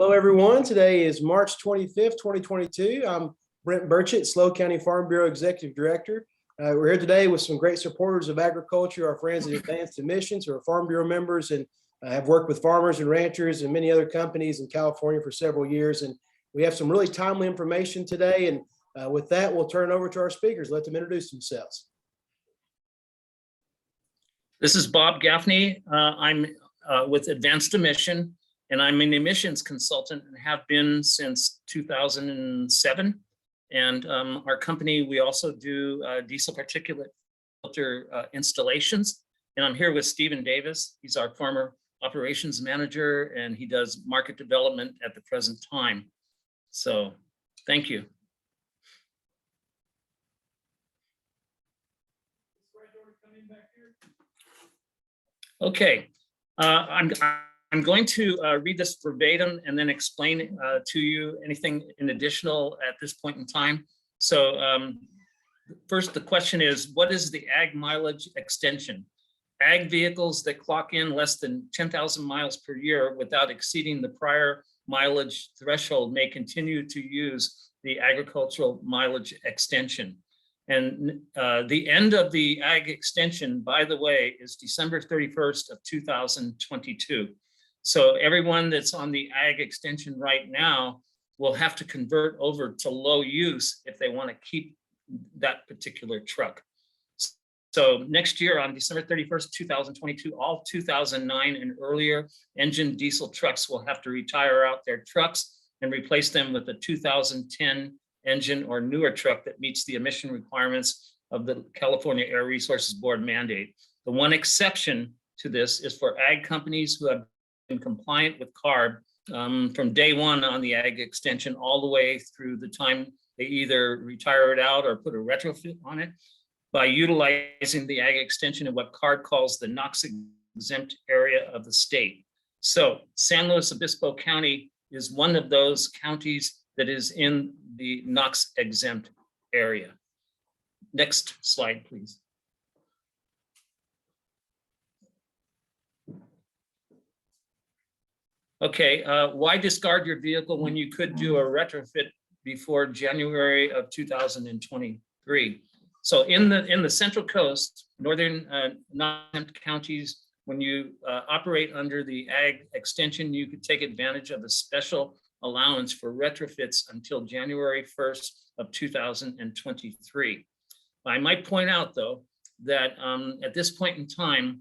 Hello, everyone. Today is March 25th, 2022. I'm Brent Burchett, SLO County Farm Bureau Executive Director. We're here today with some great supporters of agriculture, our friends at Advanced Emissions, who are Farm Bureau members and have worked with farmers and ranchers and many other companies in California for several years. And we have some really timely information today. And with that, we'll turn it over to our speakers. Let them introduce themselves. This is Bob Gaffney. I'm with Advanced Emission, and I'm an emissions consultant and have been since 2007. And our company, we also do diesel particulate filter installations. And I'm here with Stephen Davis. He's our former operations manager, and he does market development at the present time. So thank you. Okay, I'm going to read this verbatim and then explain to you anything in additional at this point in time. So first, the question is, what is the ag mileage extension? Ag vehicles that clock in less than 10,000 miles per year without exceeding the prior mileage threshold may continue to use the agricultural mileage extension. And the end of the ag extension, by the way, is December 31st of 2022. So everyone that's on the ag extension right now will have to convert over to low use if they want to keep that particular truck. So next year on December 31st, 2022, all 2009 and earlier engine diesel trucks will have to retire out their trucks and replace them with a 2010 engine or newer truck that meets the emission requirements of the California Air Resources Board mandate. The one exception to this is for ag companies who have been compliant with CARB from day one on the ag extension all the way through the time they either retire it out or put a retrofit on it by utilizing the ag extension in what CARB calls the NOx Exempt area of the state. So San Luis Obispo County is one of those counties that is in the NOx Exempt area. Next slide, please. Okay, why discard your vehicle when you could do a retrofit before January of 2023? So in the Central Coast, northern non-exempt counties, when you operate under the ag extension, you could take advantage of a special allowance for retrofits until January 1st of 2023. I might point out, though, that at this point in time,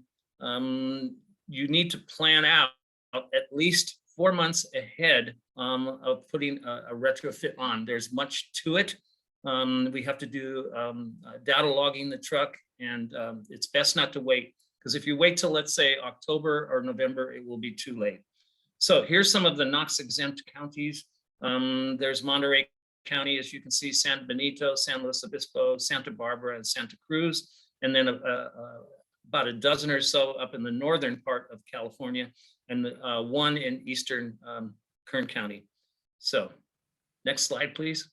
you need to plan out at least 4 months ahead of putting a retrofit on. There's much to it. We have to do data logging the truck, and it's best not to wait, because if you wait till, let's say, October or November, it will be too late. So here's some of the NOx exempt counties. There's Monterey County, as you can see, San Benito, San Luis Obispo, Santa Barbara, and Santa Cruz, and then about a dozen or so up in the northern part of California, and one in eastern Kern County. So next slide, please.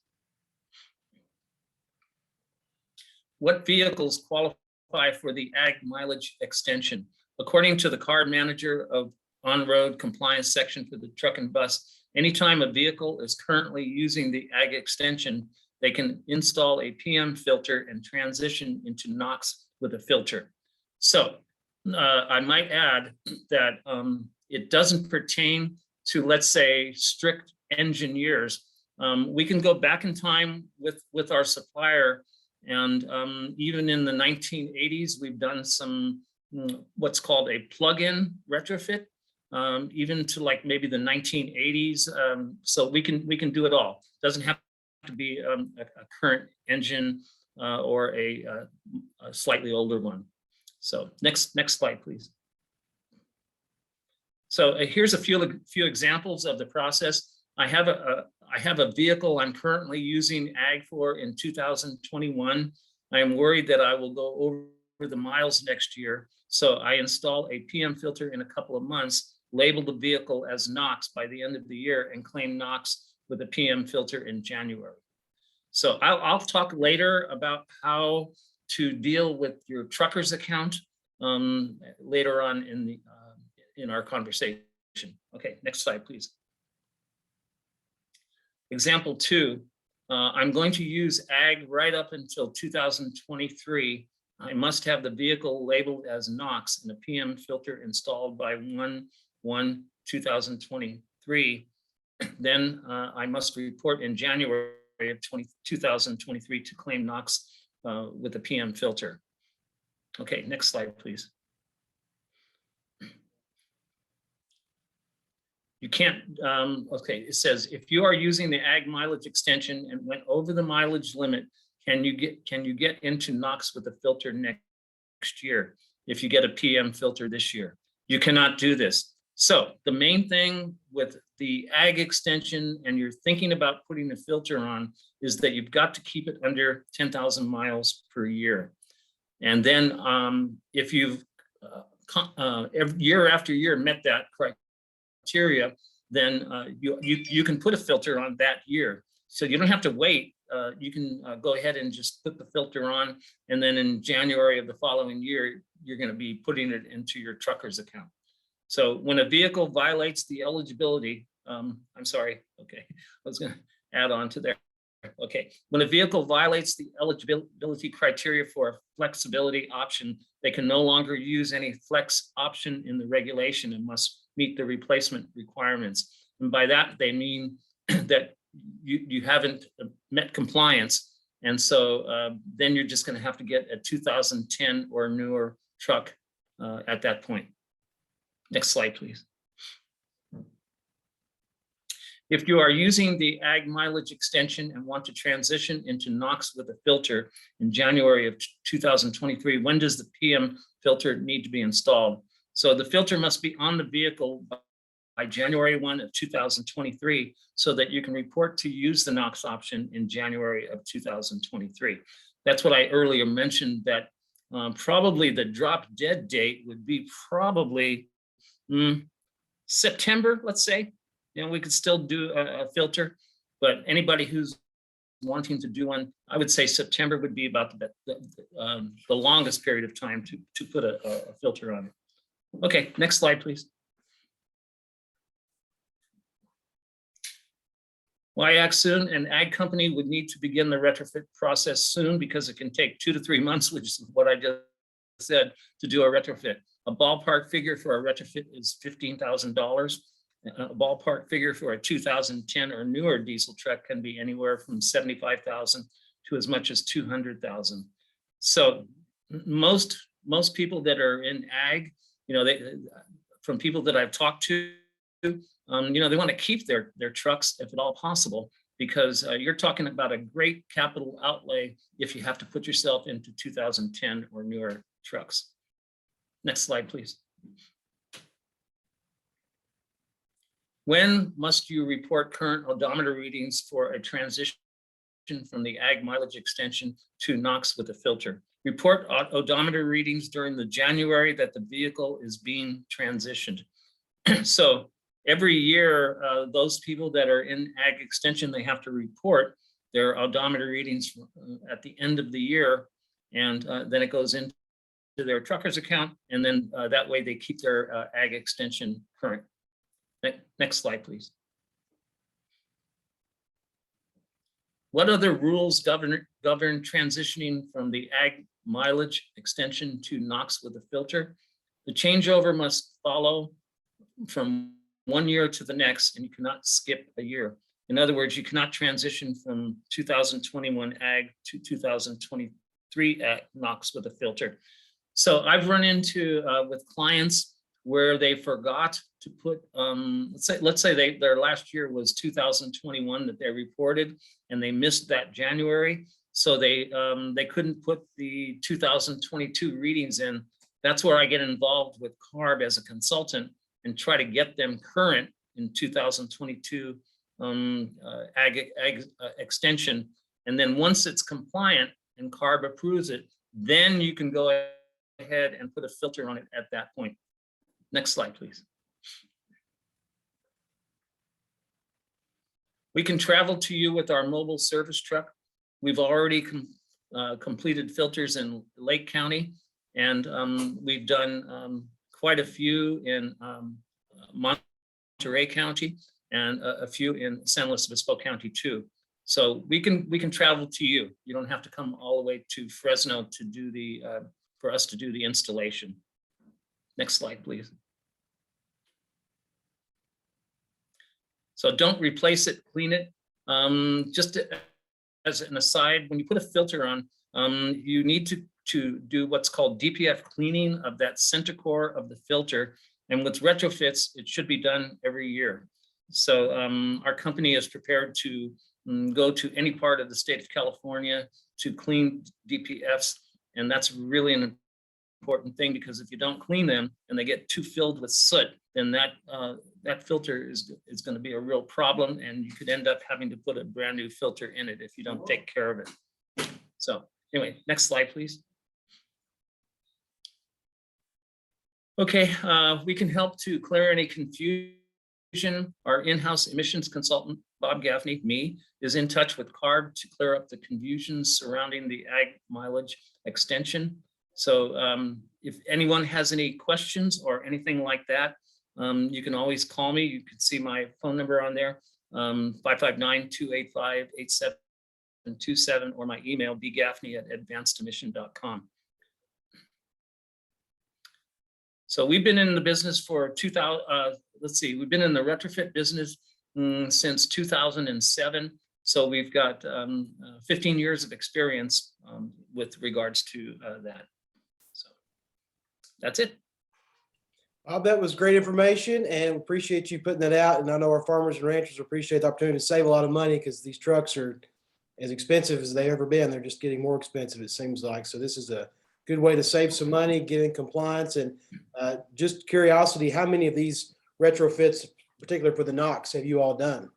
What vehicles qualify for the ag mileage extension? According to the CARB manager of on-road compliance section for the truck and bus, anytime a vehicle is currently using the ag extension, they can install a PM filter and transition into NOx with a filter. So I might add that it doesn't pertain to, let's say, strict engineers. We can go back in time with our supplier, and even in the 1980s, we've done some what's called a plug-in retrofit. Even to like maybe the 1980s. So we can do it all. Doesn't have to be a current engine or a slightly older one. So next slide, please. So here's a few examples of the process. I have a vehicle I'm currently using ag for in 2021. I am worried that I will go over the miles next year. So I install a PM filter in a couple of months, label the vehicle as NOx by the end of the year, and claim NOx with a PM filter in January. So I'll talk later about how to deal with your trucker's account later on in our conversation. Okay, next slide, please. Example 2, I'm going to use ag right up until 2023. I must have the vehicle labeled as NOx and a PM filter installed by 1/1/2023. Then I must report in January of 2023 to claim NOx with a PM filter. Okay, next slide, please. You can't, okay, it says, if you are using the ag mileage extension and went over the mileage limit, can you get into NOx with a filter next year if you get a PM filter this year? You cannot do this. So the main thing with the ag extension and you're thinking about putting a filter on is that you've got to keep it under 10,000 miles per year. And then if you've year after year met that criteria, then you can put a filter on that year. So you don't have to wait. You can go ahead and just put the filter on, and then in January of the following year, you're going to be putting it into your trucker's account. So when a vehicle violates the eligibility, I'm sorry, okay, I was going to add on to there. Okay, when a vehicle violates the eligibility criteria for a flexibility option, they can no longer use any flex option in the regulation and must meet the replacement requirements. And by that, they mean that you haven't met compliance. And so then you're just going to have to get a 2010 or newer truck at that point. Next slide, please. If you are using the ag mileage extension and want to transition into NOx with a filter in January of 2023, when does the PM filter need to be installed? So the filter must be on the vehicle by January 1 of 2023 so that you can report to use the NOx option in January of 2023. That's what I earlier mentioned, that probably the drop dead date would be probably September, let's say. You know, we could still do a filter, but anybody who's wanting to do one, I would say September would be about the longest period of time to put a filter on it. Okay, next slide, please. Why act soon? An ag company would need to begin the retrofit process soon because it can take 2 to 3 months, which is what I just said, to do a retrofit. A ballpark figure for a retrofit is $15,000. A ballpark figure for a 2010 or newer diesel truck can be anywhere from 75,000 to as much as 200,000. So most people that are in ag, you know, from people that I've talked to, you know, they want to keep their trucks if at all possible, because you're talking about a great capital outlay if you have to put yourself into 2010 or newer trucks. Next slide, please. When must you report current odometer readings for a transition from the ag mileage extension to NOx with a filter? Report odometer readings during the January that the vehicle is being transitioned. So every year, those people that are in ag extension, they have to report their odometer readings at the end of the year, and then it goes into their trucker's account, and then that way they keep their ag extension current. Next slide, please. What other rules govern transitioning from the ag mileage extension to NOx with a filter? The changeover must follow from 1 year to the next, and you cannot skip a year. In other words, you cannot transition from 2021 ag to 2023 NOx with a filter. So I've run into with clients where they forgot to put, let's say their last year was 2021 that they reported, and they missed that January. So they couldn't put the 2022 readings in. That's where I get involved with CARB as a consultant and try to get them current in 2022 ag extension. And then once it's compliant and CARB approves it, then you can go ahead and put a filter on it at that point. Next slide, please. We can travel to you with our mobile service truck. We've already completed filters in Lake County, and we've done quite a few in Monterey County. and a few in San Luis Obispo County too. So we can travel to you. You don't have to come all the way to Fresno to do the for us to do the installation. Next slide, please. So don't replace it, clean it. Just as an aside, when you put a filter on, you need to do what's called Dpf cleaning of that center core of the filter. And with retrofits, it should be done every year. So our company is prepared to go to any part of the state of California to clean DPFs. And that's really an important thing, because if you don't clean them and they get too filled with soot, then that filter is going to be a real problem, and you could end up having to put a brand new filter in it if you don't take care of it. So anyway, next slide, please. Okay, we can help to clear any confusion. Our in-house emissions consultant, Bob Gaffney, me, is in touch with CARB to clear up the confusion surrounding the ag mileage extension. So if anyone has any questions or anything like that, you can always call me. You can see my phone number on there, 559-285-8727, or my email, bgaffney@advancedemission.com. So we've been in the business for 2000, we've been in the retrofit business since 2007. So we've got 15 years of experience with regards to that. So that's it. Bob, that was great information, and appreciate you putting that out. And I know our farmers and ranchers appreciate the opportunity to save a lot of money, because these trucks are as expensive as they've ever been. They're just getting more expensive, it seems like. So this is a good way to save some money, get in compliance. And just curiosity, how many of these retrofits, particularly for the NOx, have you all done?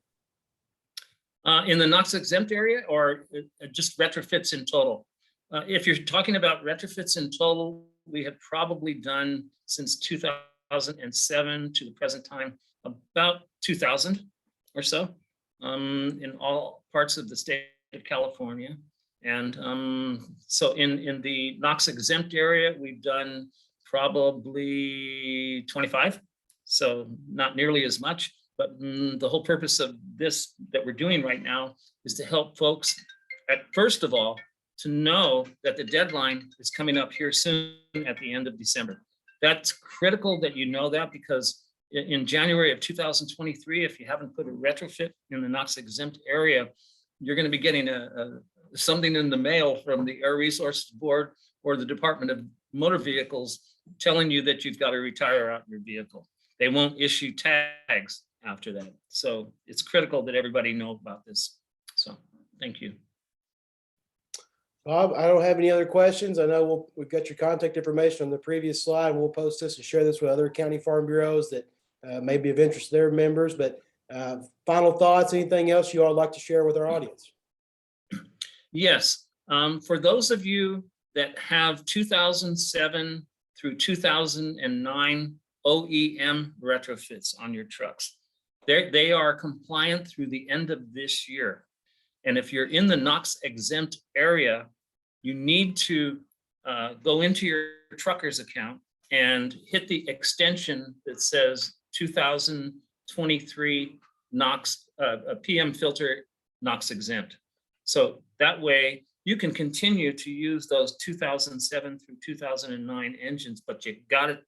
In the NOx Exempt area, or just retrofits in total? If you're talking about retrofits in total, we have probably done since 2007 to the present time about 2,000 or so in all parts of the state of California. And so in the NOx Exempt area, we've done probably 25, so not nearly as much. But the whole purpose of this that we're doing right now is to help folks, first of all, to know that the deadline is coming up here soon at the end of December. That's critical that you know that, because in January of 2023, if you haven't put a retrofit in the NOx Exempt area, you're going to be getting something in the mail from the Air Resources Board or the Department of Motor Vehicles telling you that you've got to retire out your vehicle. They won't issue tags after that. So it's critical that everybody know about this. So thank you. Bob, I don't have any other questions. I know we've got your contact information on the previous slide. We'll post this and share this with other county farm bureaus that may be of interest to their members. But final thoughts, anything else you all like to share with our audience? Yes. For those of you that have 2007 through 2009 OEM retrofits on your trucks, they are compliant through the end of this year. And if you're in the NOx Exempt area, you need to go into your trucker's account and hit the extension that says 2023 NOx PM filter NOx Exempt. So that way you can continue to use those 2007 through 2009 engines, but you got to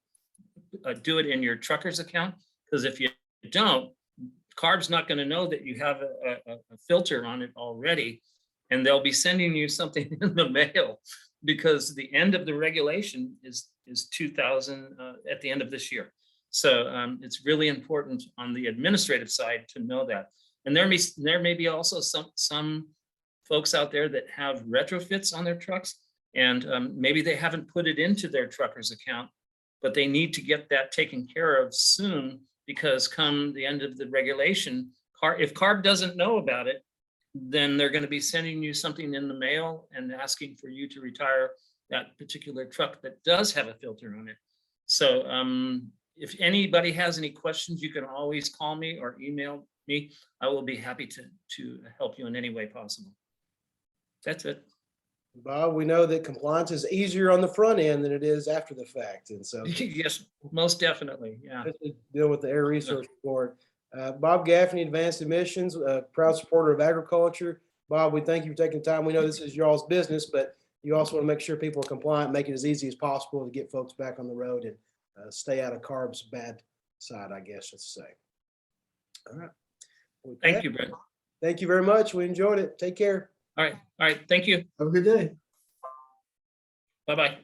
do it in your trucker's account, because if you don't, CARB's not going to know that you have a filter on it already, and they'll be sending you something in the mail, because the end of the regulation is 2000 at the end of this year. So it's really important on the administrative side to know that. And there may be also some folks out there that have retrofits on their trucks, and maybe they haven't put it into their trucker's account, but they need to get that taken care of soon, because come the end of the regulation, if CARB doesn't know about it, then they're going to be sending you something in the mail and asking for you to retire that particular truck that does have a filter on it. So if anybody has any questions, you can always call me or email me. I will be happy to help you in any way possible. That's it. Bob, we know that compliance is easier on the front end than it is after the fact. And so yes, most definitely. Yeah. Deal with the Air Resources Board. Bob Gaffney, Advanced Emissions, proud supporter of agriculture. Bob, we thank you for taking time. We know this is y'all's business, but you also want to make sure people are compliant, make it as easy as possible to get folks back on the road and stay out of CARB's bad side, I guess, let's say. All right. Thank you, Brent. Thank you very much. We enjoyed it. Take care. All right. Thank you. Have a good day. Bye-bye.